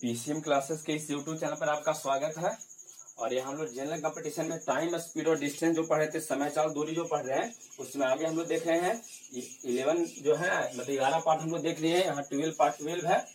PCM classes के इस YouTube channel पर आपका स्वागत है। और ये हम लोग जनरल कंपटीशन में टाइम, स्पीड और डिस्टेंस जो पढ़ रहे थे, समय चाल दूरी जो पढ़ रहे हैं, उसमें आगे हम लोग देख रहे हैं 11 जो है मतलब 11 पार्ट हम लोग देख लिए हैं। यहाँ 12 पार्ट 12 है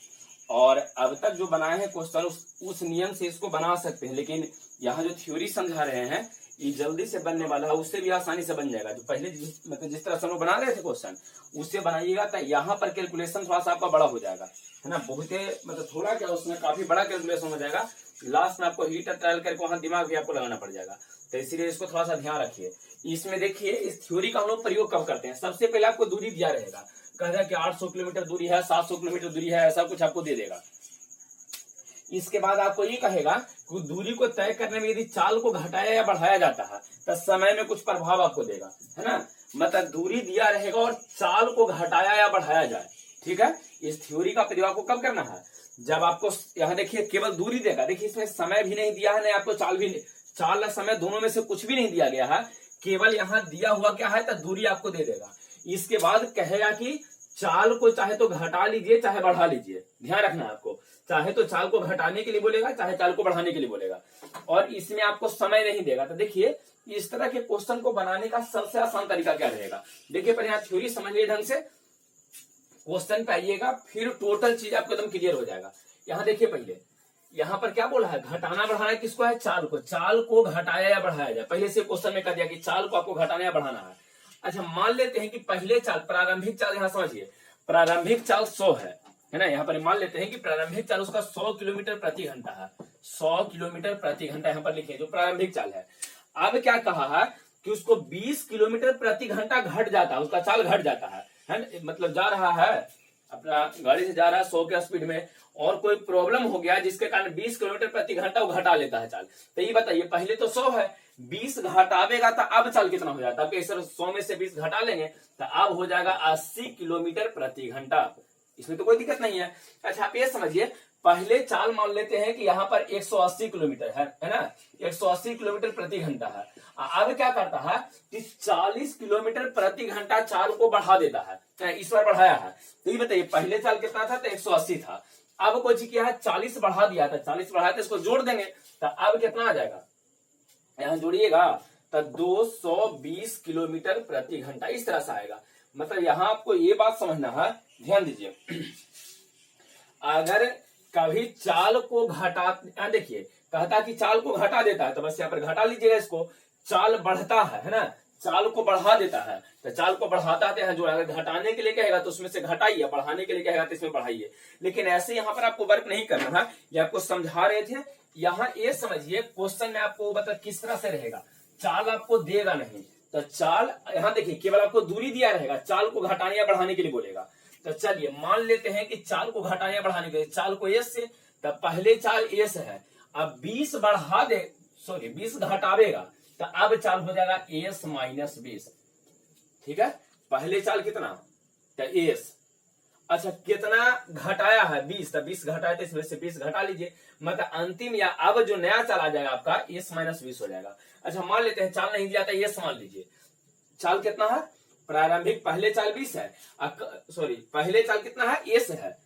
और अब तक जो बनाए हैं क्वेश्चन उस नियम से इसको बना सकते हैं। लेकिन यहाँ जो थ्योरी समझा रहे हैं ये जल्दी से बनने वाला है, उससे भी आसानी से बन जाएगा। जो पहले मतलब जिस तरह से हम लोग बना रहे थे क्वेश्चन उससे बनाइएगा तो यहाँ पर कैलकुलेशन थोड़ा सा आपका बड़ा हो जाएगा, है ना। बहुत मतलब थोड़ा क्या उसमें काफी बड़ा कैलकुलेशन हो जाएगा। लास्ट में आपको हीट ट्रायल करके वहां दिमाग भी आपको लगाना पड़ जाएगा, तो इसीलिए इसको थोड़ा सा ध्यान रखिए। इसमें देखिए इस थ्योरी का हम लोग प्रयोग कब करते हैं। सबसे पहले आपको दूरी दिया रहेगा, कह रहा है कि 800 किलोमीटर दूरी है, 700 किलोमीटर दूरी है, ऐसा कुछ आपको दे देगा। इसके बाद आपको ये कहेगा कि दूरी को तय करने में यदि चाल को घटाया या बढ़ाया जाता है तो समय में कुछ प्रभाव आपको देगा, है ना। मतलब दूरी दिया रहेगा और चाल को घटाया या बढ़ाया जाए, ठीक है। इस थ्योरी का प्रयोग आपको कब करना है, जब आपको यहाँ देखिए केवल दूरी देगा। देखिए इसमें समय भी नहीं दिया है, नहीं आपको चाल भी, चाल या समय दोनों में से कुछ भी नहीं दिया गया है, केवल यहाँ दिया हुआ क्या है तो दूरी आपको दे देगा। इसके बाद कहेगा कि चाल को चाहे तो घटा लीजिए चाहे बढ़ा लीजिए। ध्यान रखना आपको, चाहे तो चाल को घटाने के लिए बोलेगा चाहे चाल को बढ़ाने के लिए बोलेगा, और इसमें आपको समय नहीं देगा। तो देखिए इस तरह के क्वेश्चन को बनाने का सबसे आसान तरीका क्या रहेगा। देखिए पहले यहाँ थ्योरी समझिए ढंग से, क्वेश्चन पे आइएगा, फिर टोटल चीज आपको एकदम क्लियर हो जाएगा। यहाँ देखिए पहले यहाँ पर क्या बोला है, घटाना बढ़ाना किसको है, चाल को। चाल को घटाया या बढ़ाया जाए, पहले से क्वेश्चन में कह दिया कि चाल को आपको घटाना या बढ़ाना है। अच्छा मान लेते हैं कि पहले चाल, प्रारंभिक चाल, यहाँ समझिए प्रारंभिक चाल 100 है ना। यहाँ पर मान लेते हैं कि प्रारंभिक चाल उसका 100 किलोमीटर प्रति घंटा है। 100 किलोमीटर प्रति घंटा यहाँ पर लिखिए जो प्रारंभिक चाल है। अब क्या कहा है कि उसको 20 किलोमीटर प्रति घंटा घट जाता है, उसका चाल घट जाता है मतलब जा रहा है अपना गाड़ी से जा रहा है 100 के स्पीड में, और कोई प्रॉब्लम हो गया जिसके कारण 20 किलोमीटर प्रति घंटा वो घटा लेता है चाल। तो ये बताइए पहले तो 100 है, 20 घटावेगा तो अब चाल कितना हो जाता है। 100 में से 20 घटा लेंगे तो अब हो जाएगा 80 किलोमीटर प्रति घंटा। इसमें तो कोई दिक्कत नहीं है। अच्छा आप ये समझिए, पहले चाल मान लेते हैं कि यहाँ पर 180 किलोमीटर है ना, 180 किलोमीटर प्रति घंटा है। अब क्या करता है कि 40 किलोमीटर प्रति घंटा चाल को बढ़ा देता है, इस बार बढ़ाया है। तो ये बताइए पहले चाल कितना था तो 180 था, अब कुछ किया है 40 बढ़ा दिया था, 40 बढ़ाया तो इसको जोड़ देंगे तो अब कितना आ जाएगा, यहाँ जोड़िएगा तो 220 किलोमीटर प्रति घंटा इस तरह से आएगा। मतलब यहाँ आपको ये बात समझना है, ध्यान दीजिए। अगर कभी चाल को घटा, देखिए कहता कि चाल को घटा देता है तो बस यहाँ पर घटा लीजिएगा इसको। चाल बढ़ता है ना, चाल को बढ़ा देता है तो चाल को बढ़ाता है जो, अगर घटाने के लिए कहेगा तो उसमें से घटाइए, बढ़ाने के लिए कहेगा तो इसमें बढ़ाइए। लेकिन ऐसे यहाँ पर आपको वर्क नहीं करना है, ये आपको समझा रहे थे। यहाँ ये समझिए क्वेश्चन में आपको मतलब किस तरह से रहेगा, चाल आपको देगा नहीं तो चाल, यहाँ देखिए केवल आपको दूरी दिया रहेगा, चाल को घटाने या बढ़ाने के लिए बोलेगा। तो चलिए मान लेते हैं कि चाल को घटाने या बढ़ाने के लिए, चाल को एस से, तो पहले चाल एस है, अब 20 बढ़ा दे, सॉरी 20 घटावेगा तो अब चाल हो जाएगा एस माइनस 20, ठीक है। पहले चाल कितना तो एस, अच्छा कितना घटाया है 20, तो 20 घटाया तो इसमें से 20 घटा लीजिए, मतलब अंतिम या अब जो नया चाल आ जाएगा आपका एस माइनस 20 हो जाएगा। अच्छा मान लेते हैं चाल नहीं दिया था, एस मान लीजिए, चाल कितना है प्रारंभिक, पहले चाल 20 है, सॉरी पहले चाल कितना है एस है।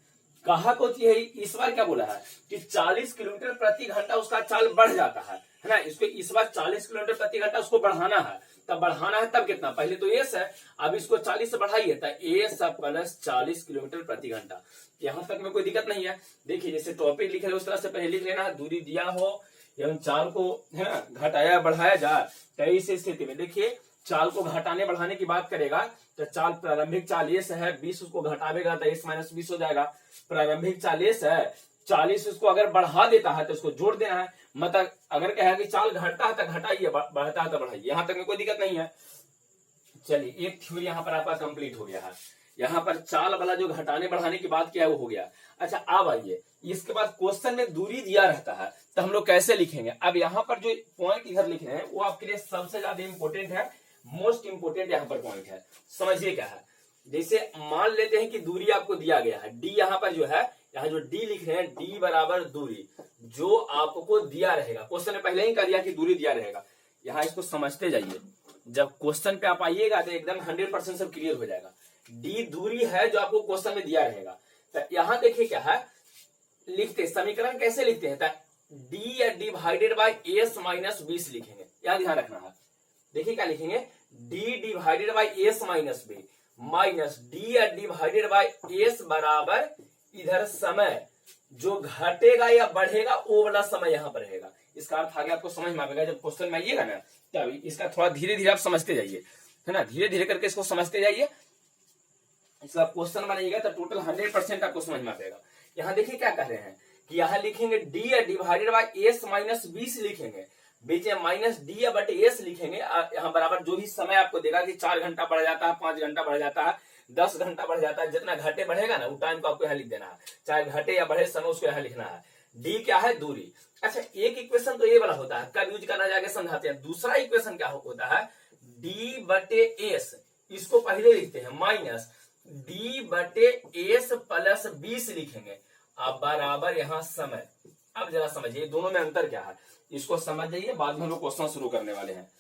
कहा को इस बार क्या बोला है कि 40 किलोमीटर प्रति घंटा उसका चाल बढ़ जाता है ना। इसको इस बार 40 किलोमीटर प्रति घंटा उसको बढ़ाना है, तब बढ़ाना है तब कितना, पहले तो एस है, अब इसको 40 से बढ़ाइए तो एस प्लस 40 किलोमीटर प्रति घंटा। यहाँ तक में कोई दिक्कत नहीं है। देखिए जैसे टॉपिक लिखे उस तरह से पहले लिख लेना, दूरी दिया हो एवं चाल को है ना घटाया बढ़ाया जाए। तो इस स्थिति में देखिए चाल को घटाने बढ़ाने की बात करेगा तो चाल प्रारंभिक चाल एस है, 20 उसको घटावेगा तो एस माइनस 20 हो जाएगा। प्रारंभिक चाल एस है, 40 उसको अगर बढ़ा देता है तो उसको जोड़ देना है। मतलब अगर कहे कि चाल घटता है तो घटाइए, बढ़ता है तो बढ़ाइए, यहाँ तक में कोई दिक्कत नहीं है। चलिए एक थ्योरी यहाँ पर आपका कंप्लीट हो गया है। यहाँ पर चाल वाला जो घटाने बढ़ाने की बात किया है वो हो गया। अच्छा अब आइए, इसके बाद क्वेश्चन में दूरी दिया रहता है तो हम लोग कैसे लिखेंगे। अब यहाँ पर जो पॉइंट इधर लिख रहे हैं वो आपके लिए सबसे ज्यादा इंपॉर्टेंट है, मोस्ट इंपोर्टेंट यहाँ पर पॉइंट है। समझिए क्या है, जैसे मान लेते हैं कि दूरी आपको दिया गया है, डी यहाँ पर जो है, यहाँ जो डी लिख रहे हैं, डी बराबर दूरी जो आपको दिया रहेगा। क्वेश्चन में पहले ही कह दिया कि दूरी दिया रहेगा, यहाँ इसको समझते जाइए। जब क्वेश्चन पे आप आइएगा तो एकदम 100% सब क्लियर हो जाएगा। डी दूरी है जो आपको क्वेश्चन में दिया रहेगा। तो यहाँ देखिए क्या है, लिखते समीकरण कैसे लिखते हैं, D divided by S minus 20 लिखेंगे, यह ध्यान रखना है। देखिए क्या लिखेंगे, D divided by S minus B minus D divided by S बराबर इधर समय जो घटेगा या बढ़ेगा वो वाला समय यहां पर रहेगा। इसका अर्थ आगे आपको समझ में आएगा जब क्वेश्चन में आइएगा ना, तब इसका थोड़ा धीरे धीरे आप समझते जाइए, है ना, धीरे धीरे करके इसको समझते जाइए। इसका क्वेश्चन बनाइएगा तो टोटल 100% आपको समझ में आएगा। यहाँ देखिए क्या कह रहे हैं कि यहाँ लिखेंगे D divided by S minus 20 लिखेंगे, बीच में माइनस डी बटे एस लिखेंगे, यहाँ बराबर जो भी समय आपको देगा कि 4 घंटा बढ़ जाता है, 5 घंटा बढ़ जाता है, 10 घंटा बढ़ जाता है, जितना घटे बढ़ेगा ना वो टाइम को आपको यहाँ लिख देना है, चाहे घटे या बढ़े समय उसको यहाँ लिखना है। डी क्या है, दूरी। अच्छा, एक इक्वेशन तो ये वाला होता है, कब यूज करना जाके समझाते हैं। दूसरा इक्वेशन क्या होता है, डी बटे एस, इसको पहले लिखते हैं माइनस डी बटे एस प्लस 20 लिखेंगे, अब बराबर यहाँ समय। अब जरा समझिए दोनों में अंतर क्या है, इसको समझ जाइए, बाद में हम लोग क्वेश्चन शुरू करने वाले हैं।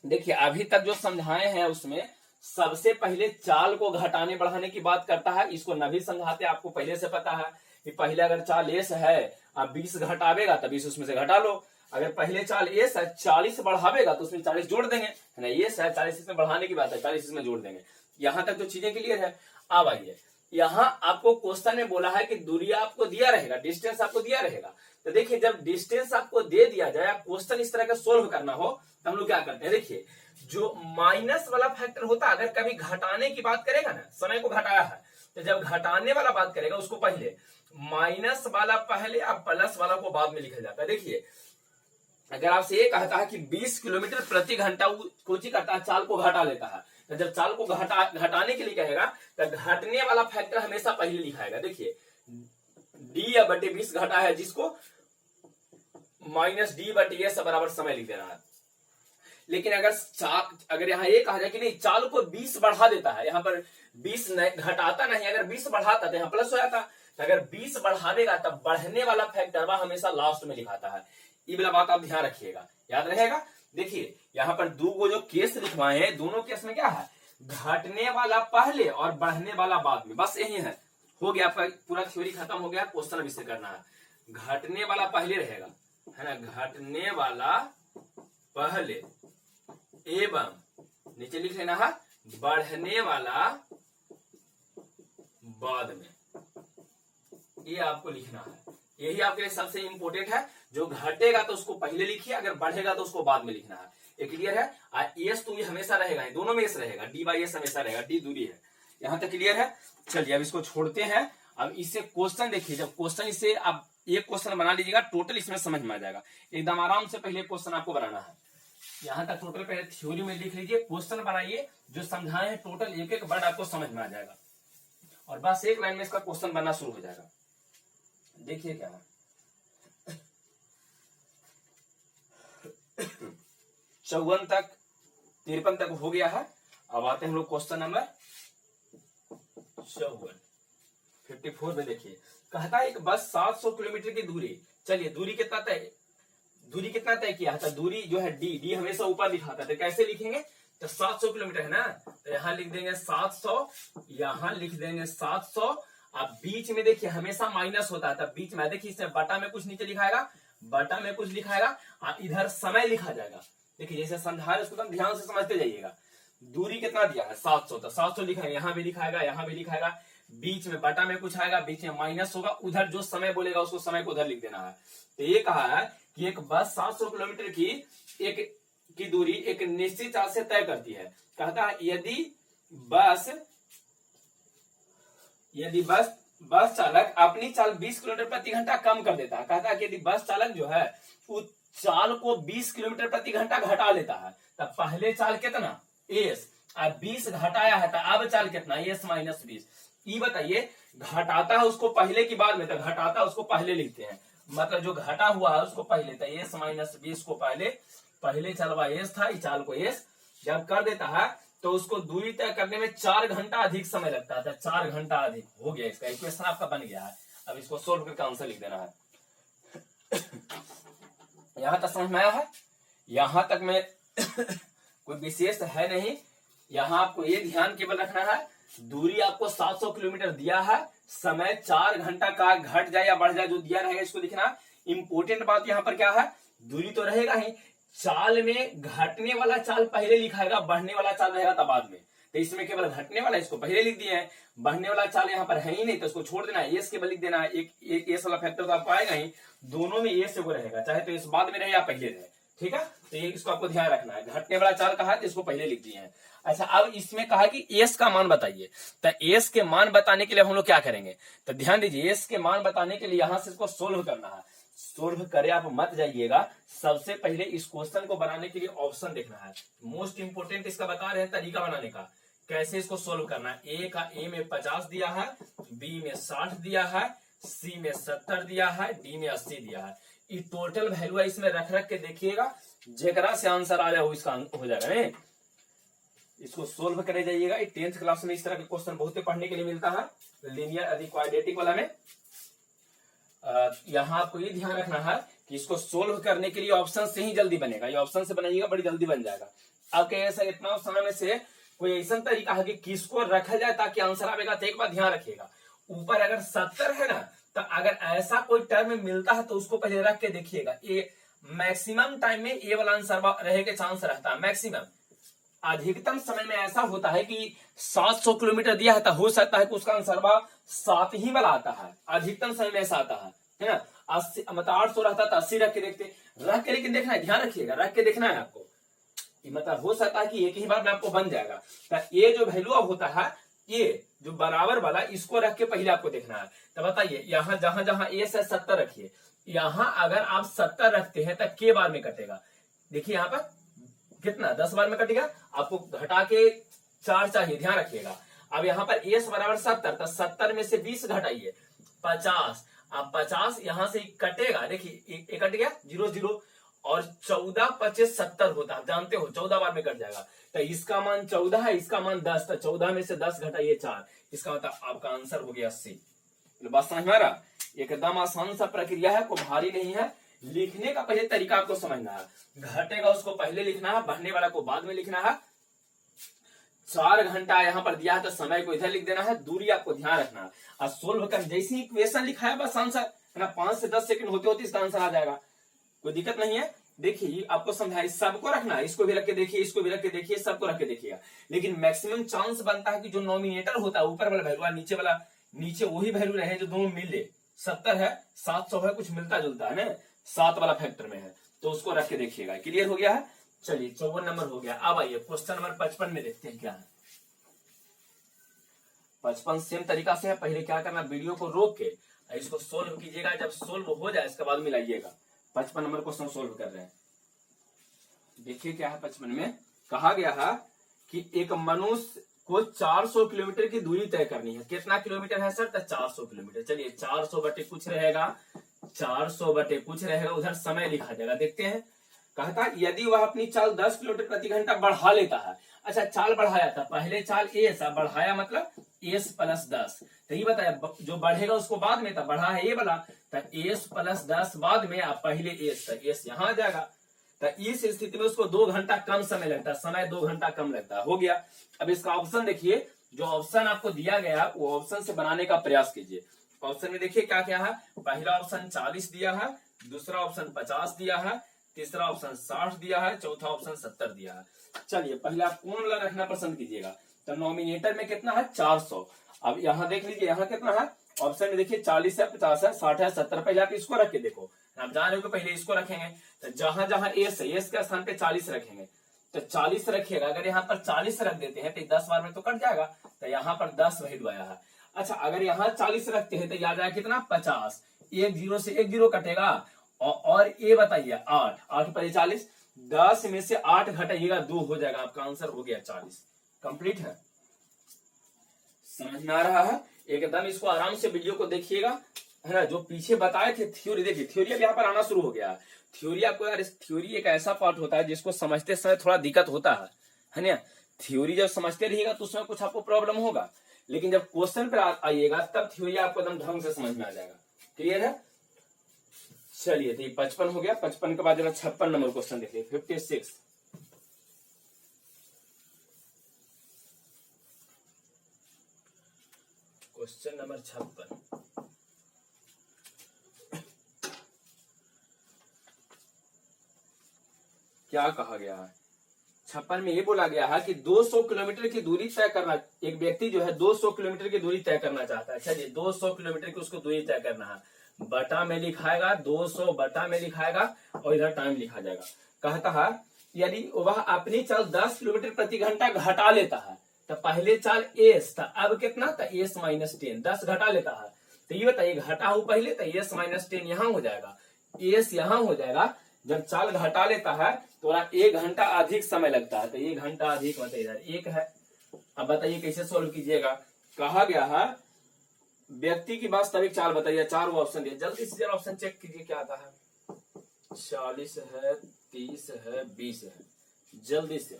देखिए अभी तक जो समझाए हैं उसमें सबसे पहले चाल को घटाने बढ़ाने की बात करता है, इसको न भी समझाते, आपको पहले से पता है कि पहले अगर चाल एस है आप 20 घटावेगा तब 20 उसमें से घटा लो, अगर पहले चाल एस है 40 बढ़ावेगा तो उसमें 40 जोड़ देंगे, है ना, एस है 40 इसमें बढ़ाने की बात है, 40 इसमें जोड़ देंगे। यहां तक तो चीजें क्लियर है। अब आइए, यहाँ आपको क्वेश्चन में बोला है कि दूरी आपको दिया रहेगा, डिस्टेंस आपको दिया रहेगा, तो देखिए जब डिस्टेंस आपको दे दिया जाए, क्वेश्चन इस तरह का सोल्व करना हो तो हम लोग क्या करते हैं, देखिए जो माइनस वाला फैक्टर होता है, अगर कभी घटाने की बात करेगा ना, समय को घटाया है, तो जब घटाने वाला बात करेगा उसको पहले माइनस वाला पहले और प्लस वाला को बाद में लिखा जाता है। देखिए अगर आपसे ये कहता है कि 20 किलोमीटर प्रति घंटा, वो कोची करता है, चाल को घटा लेता है, तो जब चाल को घटाने के लिए कहेगा तो घटने वाला फैक्टर हमेशा पहले लिखाएगा। देखिए डी या बटे 20 घटा है जिसको माइनस डी बटे एस बराबर समय लिख देना है। लेकिन अगर यहाँ ये कहा जाए कि नहीं चाल को 20 बढ़ा देता है, यहाँ पर 20 घटाता नहीं, अगर 20 बढ़ाता तो यहाँ प्लस हो जाता, तो अगर 20 बढ़ावेगा तब बढ़ने वाला फैक्टर वह हमेशा लास्ट में लिखाता है। ये वाला बात आप ध्यान रखिएगा, याद रहेगा। देखिए यहाँ पर दो को जो केस लिखवाए हैं, दोनों केस में क्या है, घटने वाला पहले और बढ़ने वाला बाद में, बस यही है, हो गया आपका पूरा थ्योरी खत्म हो गया। क्वेश्चन अब इससे करना है, घटने वाला पहले रहेगा, है ना, घटने वाला पहले एवं नीचे लिख लेना है बढ़ने वाला बाद में, ये आपको लिखना है। यही आपके लिए सबसे इंपोर्टेंट है, जो घटेगा तो उसको पहले लिखिए, अगर बढ़ेगा तो उसको बाद में लिखना है। ये क्लियर है। एस तो ये हमेशा रहेगा, दोनों में एस रहेगा, डी बाई एस हमेशा रहेगा, डी दूरी है। यहां तक क्लियर है। चलिए अब इसको छोड़ते हैं। अब इससे क्वेश्चन देखिए, जब क्वेश्चन इसे आप एक क्वेश्चन बना लीजिएगा, टोटल इसमें समझ में आ जाएगा एकदम आराम से। पहले क्वेश्चन आपको बनाना है, यहां तक टोटल पहले थ्योरी में लिख लीजिए, क्वेश्चन बनाइए, जो समझाए हैं टोटल एक एक वर्ड आपको समझ में आ जाएगा, और बस एक लाइन में इसका क्वेश्चन बनना शुरू हो जाएगा। देखिए क्या है, 54 तक 53 तक हो गया है। अब आते हैं हम लोग क्वेश्चन नंबर 54 में। देखिए कहता है एक बस 700 किलोमीटर की दूरी, चलिए दूरी कितना तय किया था, दूरी जो है डी हमेशा ऊपर लिखा था, तो कैसे लिखेंगे, तो 700 किलोमीटर है ना, तो यहाँ लिख देंगे 700, यहाँ लिख देंगे 700। अब बीच में देखिए हमेशा माइनस होता है, तब बीच में देखिए इसमें बटा में कुछ नीचे लिखाएगा, बटा में कुछ लिखाएगा, और इधर समय लिखा जाएगा। देखिए जैसे समझा रहे उसको ध्यान से समझते जाइएगा। दूरी कितना दिया है 700, तो 700 लिखाएगा, यहाँ भी लिखाएगा, यहाँ भी लिखाएगा, बीच में बटा में कुछ आएगा, बीच में माइनस होगा, उधर जो समय बोलेगा उसको समय को उधर लिख देना है। तो ये कहा है कि एक बस 700 किलोमीटर की दूरी एक निश्चित चाल से तय करती है। कहता है यदि बस चालक अपनी चाल 20 किलोमीटर प्रति घंटा कम कर देता है, कहता है कि यदि बस चालक जो है उस चाल को 20 किलोमीटर प्रति घंटा घटा लेता है, तब पहले चाल कितना एस, अब 20 घटाया है, तो अब चाल कितना एस माइनस 20। ये बताइए घटाता है उसको पहले की बाद में, तो घटाता है उसको पहले लिखते हैं, मतलब जो घटा हुआ है उसको पहले, तो एस माइनस 20 को पहले चलवा एस था, इस चाल को एस जब कर देता है तो उसको दूरी तय करने में 4 घंटा अधिक समय लगता है, 4 घंटा अधिक हो गया। इसका इक्वेशन आपका बन गया है। अब इसको सोल्व करके आंसर लिख देना है। यहां तक समझ में आया है, यहां तक में कोई विशेष है नहीं। यहां आपको ये ध्यान केवल रखना है, दूरी आपको 700 किलोमीटर दिया है, समय 4 घंटा का घट जाए या बढ़ जाए जो दिया रहेगा इसको लिखना। इंपोर्टेंट बात यहाँ पर क्या है, दूरी तो रहेगा ही, चाल में घटने वाला चाल पहले लिखाएगा, बढ़ने वाला चाल रहेगा तब बाद में। तो इसमें केवल घटने वाला इसको पहले लिख दिए हैं, बढ़ने वाला चाल यहाँ पर है ही नहीं तो उसको छोड़ देना है, एस केवल लिख देना है। एक एस वाला फैक्टर तो आपको आएगा ही, दोनों में एस वो रहेगा, चाहे तो इस बाद में रहे या पहले रहे, ठीक है। तो ये इसको आपको ध्यान रखना है, घटने वाला चाल कहा है तो इसको पहले लिख दिए हैं। अच्छा, अब इसमें कहा कि एस का मान बताइए, तो एस के मान बताने के लिए हम लोग क्या करेंगे, तो ध्यान दीजिए, एस के मान बताने के लिए यहां से इसको सोल्व करना है। सोल्व करे आप मत जाइएगा, सबसे पहले इस क्वेश्चन को बनाने के लिए ऑप्शन देखना है। मोस्ट इंपोर्टेंट इसका बता रहे हैं तरीका बनाने का, कैसे इसको सोल्व करना है। ए में 50 दिया है, बी में 60 दिया है, सी में 70 दिया है, डी में 80 दिया है। ये टोटल वैल्यू इसमें रख रख के देखिएगा, जेकरा से आंसर आ जाए इसका हो जाएगा नहीं। इसको सोल्व करे जाइएगा। 10th क्लास में इस तरह के क्वेश्चन बहुत पढ़ने के लिए मिलता है, लीनियर अधिक क्वाड्रेटिक वाला में। यहाँ आपको ये ध्यान रखना है कि इसको सोल्व करने के लिए ऑप्शन से ही जल्दी बनेगा, ये ऑप्शन से बनाइएगा बड़ी जल्दी बन जाएगा। आपके ऐसा इतना समय में से कोई ऐसा तरीका है कि किसको रखा जाए ताकि आंसर आएगा, तो एक बात ध्यान रखिएगा, ऊपर अगर 70 है ना, तो अगर ऐसा कोई टर्म मिलता है तो उसको पहले रख के देखिएगा। ये मैक्सिमम टाइम में ए वाला आंसर रहे के चांस रहता है, मैक्सिमम। अधिकतम समय में ऐसा होता है कि 700 किलोमीटर दिया है तो हो सकता है कि उसका आंसर 7 ही वाला आता है, अधिकतम समय में ऐसा आता है ना। 80 मतलब 800 रहता तो 80 रख के देखते, रख के लेकिन देखना है, ध्यान रखिएगा, रख के देखना है आपको। मतलब हो सकता है कि एक ही बार में आपको बन जाएगा। तो ये जो वैल्यू अब होता है, ये जो बराबर वाला, इसको रख के पहले आपको देखना है। तो बताइए, यहाँ जहां जहां ए से 70 रखिए, यहाँ अगर आप 70 रखते हैं तो के बार में कटेगा। देखिए यहाँ पर कितना 10 बार में कटेगा, आपको घटा के 4 चाहिए, ध्यान रखिएगा। अब यहाँ पर एस बराबर 70, तो 70 में से 20 घटाइए 50। अब 50 यहां से कटेगा, देखिए एक कट गया 0 0, और 14 25 70 होता है, जानते हो 14 बार में कट जाएगा। तो इसका मान 14 है, इसका मान 10, तो 14 में से 10 घटाइए 4, इसका मतलब आपका आंसर हो गया 80। बात समझ में आ रहा, एकदम आसान सा प्रक्रिया है, कोई भारी नहीं है। लिखने का पहले तरीका आपको समझना है, घटेगा उसको पहले लिखना है, बढ़ने वाला को बाद में लिखना है। 4 घंटा यहाँ पर दिया है तो समय को इधर लिख देना है, दूरी आपको ध्यान रखना है। और सोल्व कर जैसे ही इक्वेशन लिखा है बस आंसर है ना, 5 से 10 सेकंड होते होते इसका आंसर आ जाएगा, कोई दिक्कत नहीं है। देखिए आपको समझाइए, सबको रखना है, इसको भी रख के देखिए, इसको भी रख के देखिए, सबको रख के देखिएगा। लेकिन मैक्सिमम चांस बनता है कि जो नॉमिनेटर होता है, ऊपर वाला वैल्यू नीचे वाला, नीचे वही वैल्यू रहे जो दोनों मिले। 70 है, 700 है, कुछ मिलता जुलता है ना, 7 वाला फैक्टर में है, तो उसको रख के देखिएगा। क्लियर हो गया है। चलिए 54 नंबर हो गया। अब आइए क्वेश्चन नंबर 55 में देखते हैं क्या है। 55 सेम तरीका से है, पहले क्या करना, वीडियो को रोक के इसको सोल्व कीजिएगा, जब सोल्व हो जाए इसके बाद मिलाइएगा। 55 नंबर क्वेश्चन सोल्व कर रहे हैं। देखिए क्या है 55 में, कहा गया है कि एक मनुष्य को 400 किलोमीटर की दूरी तय करनी है। कितना किलोमीटर है सर, तो 400 किलोमीटर। चलिए 400 बटे कुछ रहेगा, 400 बटे कुछ रहेगा, उधर समय लिखा जाएगा। देखते हैं, कहता यदि वह अपनी चाल 10 किलोमीटर प्रति घंटा बढ़ा लेता है। अच्छा, चाल बढ़ाया था, पहले चाल एस, बढ़ाया मतलब एस प्लस 10, तो ये बताया जो बढ़ेगा उसको बाद में, था बढ़ा है ये वाला, तो एस प्लस 10 बाद में, आप पहले एस, तो एस यहाँ आ जाएगा। तो इस स्थिति में उसको 2 घंटा कम समय लगता है, समय 2 घंटा कम लगता है, हो गया। अब इसका ऑप्शन देखिए, जो ऑप्शन आपको दिया गया वो ऑप्शन से बनाने का प्रयास कीजिए। ऑप्शन में देखिए क्या क्या है, पहला ऑप्शन 40 दिया है, दूसरा ऑप्शन 50 दिया है, तीसरा ऑप्शन 60 दिया है, चौथा ऑप्शन 70 दिया है। चलिए पहले आप कौन वाला रखना पसंद कीजिएगा, तो नॉमिनेटर में कितना है 400। अब यहाँ देख लीजिए, यहाँ कितना है, ऑप्शन में देखिए 40 है, 50 है, 60 है, 70। पहले आप इसको रख के देखो, आप जान रहे हो पहले इसको रखेंगे, तो जहां जहां एस है, एस के स्थान पे 40 रखेंगे, तो 40 रखिएगा। अगर यहाँ पर 40 रख देते हैं तो 10 बार में तो कट जाएगा, तो यहाँ पर 10 वैल्यू आया है। अच्छा, अगर यहाँ 40 रखते हैं तो याद आया कितना 50, एक जीरो से एक जीरो कटेगा, और ये बताइए 8, 8 पर 40, 10 में से 8 घटाइएगा 2 हो जाएगा, आपका आंसर हो गया 40। कंप्लीट है, समझ में आ रहा है एकदम। इसको आराम से वीडियो को देखिएगा, है ना। जो पीछे बताए थे थ्योरी, देखिए थ्योरी अब यहाँ पर आना शुरू हो गया। थ्योरी आपको यार, थ्योरी एक ऐसा पार्ट होता है जिसको समझते समय थोड़ा दिक्कत होता है ना। थ्योरी जब समझते रहिएगा तो उसमें कुछ आपको प्रॉब्लम होगा, लेकिन जब क्वेश्चन पर आइएगा तब थ्योरी आपको एकदम ढंग से समझ में आ जाएगा। क्लियर है। चलिए तो 55 हो गया। 55 के बाद जरा 56 नंबर क्वेश्चन देखिए, 56। Question number 56। क्या कहा गया है? 56 में ये बोला गया है कि 200 किलोमीटर की दूरी तय करना, एक व्यक्ति जो है 200 किलोमीटर की दूरी तय करना चाहता है। अच्छा जी, 200 किलोमीटर की उसको दूरी तय करना है, बटा में लिखाएगा, 200 बटा में लिखाएगा और इधर टाइम लिखा जाएगा। कहता है यदि वह अपनी चाल 10 किलोमीटर प्रति घंटा घटा लेता है, तो पहले चाल एस था, अब कितना था, एस माइनस 10, 10 घटा लेता है। तो ये बताइए, घटा हो पहले तो एस माइनस 10 यहाँ हो जाएगा, एस यहाँ हो जाएगा। जब चाल घटा लेता है तो 1 घंटा अधिक समय लगता है, तो 1 घंटा अधिक मतलब इधर 1 है। अब बताइए कैसे सोल्व कीजिएगा। कहा गया है व्यक्ति की वास्तविक चाल बताइए, 4 ऑप्शन दिए, जल्दी से जरा ऑप्शन चेक कीजिए क्या आता है। 40 है, 30 है, 20 है। जल्दी से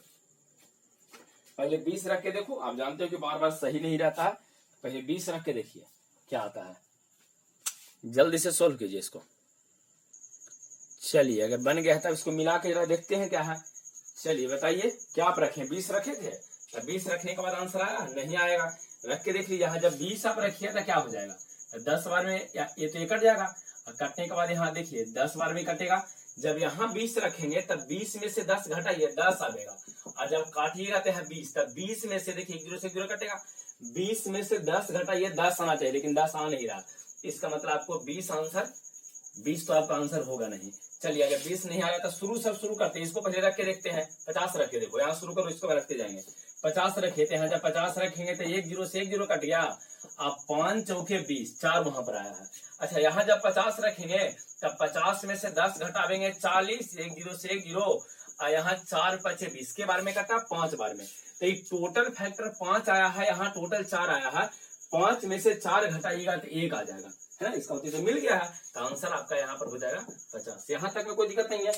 पहले 20 रख के देखो, आप जानते हो कि बार बार सही नहीं रहता है, पहले 20 रख के देखिए क्या आता है। जल्दी से सोल्व कीजिए इसको। चलिए अगर बन गया है तब इसको मिला के जरा देखते हैं क्या है। चलिए बताइए क्या आप रखें, 20 रखे थे, तब 20 रखने के बाद आंसर आया नहीं आएगा। रख के देख लीजिए, यहाँ जब 20 आप रखिए तो क्या हो जाएगा, 10 बार में ये तो ये कट जाएगा, और कटने के बाद यहाँ देखिए 10 बार में कटेगा। जब यहाँ 20 रखेंगे तब 20 में से 10 घटाइए, 10 आएगा, और जब काटिएगा तो है 20, तब 20 में से देखिए 0 से 0 कटेगा, 20 में से 10 घटाइए, 10 आना चाहिए, लेकिन 10 आ नहीं रहा। इसका मतलब आपको 20 आंसर, 20 तो आपका आंसर होगा नहीं। चलिए अगर 20 नहीं आया तो शुरू करते हैं, इसको पहले रख के देखते हैं। 50 रखे, देखो यहाँ शुरू करो, इसको रखते जाएंगे। 50 रखे थे, यहाँ जब 50 रखेंगे तो 1 0 से 1 0 कट गया, अब 5 चौके 20, 4 वहां पर आया है। अच्छा यहाँ जब 50 रखेंगे तब 50 में से 10 घटावेंगे, 40, 1 0 से 1 0, और यहाँ 4 5 20 के बार में कटा, 5 बार में, तो टोटल फैक्टर 5 आया है, यहाँ टोटल 4 आया है। 5 में से 4 घटाइएगा तो 1 आ जाएगा, है ना। इसका उत्तर तो मिल गया है, तो आंसर आपका यहाँ पर हो जाएगा 50। यहाँ तक में कोई दिक्कत नहीं है।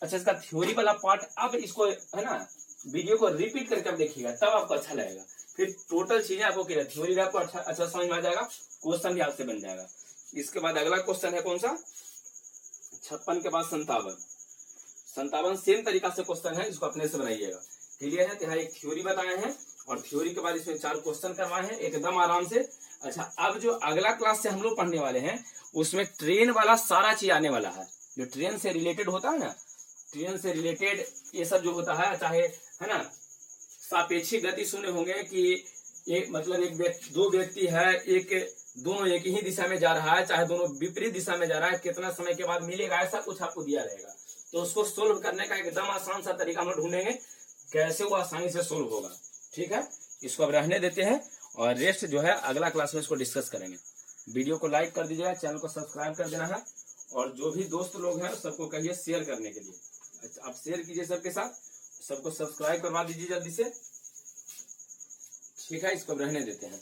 अच्छा इसका थ्योरी वाला पार्ट, अब इसको है ना वीडियो को रिपीट करके अब देखिएगा, तब आपको अच्छा लगेगा। फिर टोटल चीजें आपको क्लियर, थ्योरी भी आपको अच्छा समझ में आ जाएगा, क्वेश्चन भी आपसे बन जाएगा। इसके बाद अगला क्वेश्चन है कौन सा, 56 के बाद 57 सेम तरीका से क्वेश्चन है, इसको अपने से बनाइएगा। क्लियर है, यहाँ एक थ्योरी बताए हैं और थ्योरी के बाद इसमें 4 क्वेश्चन करवाए हैं एकदम आराम से। अच्छा अब जो अगला क्लास से हम लोग पढ़ने वाले हैं उसमें ट्रेन वाला सारा चीज आने वाला है, जो ट्रेन से रिलेटेड होता है ना, ट्रेन से रिलेटेड ये सब जो होता है, चाहे है ना सापेक्षिक गति सुने होंगे कि एक मतलब दो व्यक्ति है, दोनों एक ही दिशा में जा रहा है, चाहे दोनों विपरीत दिशा में जा रहा है, कितना समय के बाद मिलेगा, ऐसा कुछ आपको दिया रहेगा। तो उसको सोल्व करने का एकदम आसान सा तरीका हम ढूंढेंगे, कैसे वो आसानी से सोल्व होगा। ठीक है, इसको अब रहने देते हैं और रेस्ट जो है अगला क्लास में इसको डिस्कस करेंगे। वीडियो को लाइक कर दीजिएगा, चैनल को सब्सक्राइब कर देना है, और जो भी दोस्त लोग हैं सबको कहिए शेयर करने के लिए। अच्छा आप शेयर कीजिए सबके साथ, सबको सब्सक्राइब करवा दीजिए जल्दी से। ठीक है, इसको रहने देते हैं।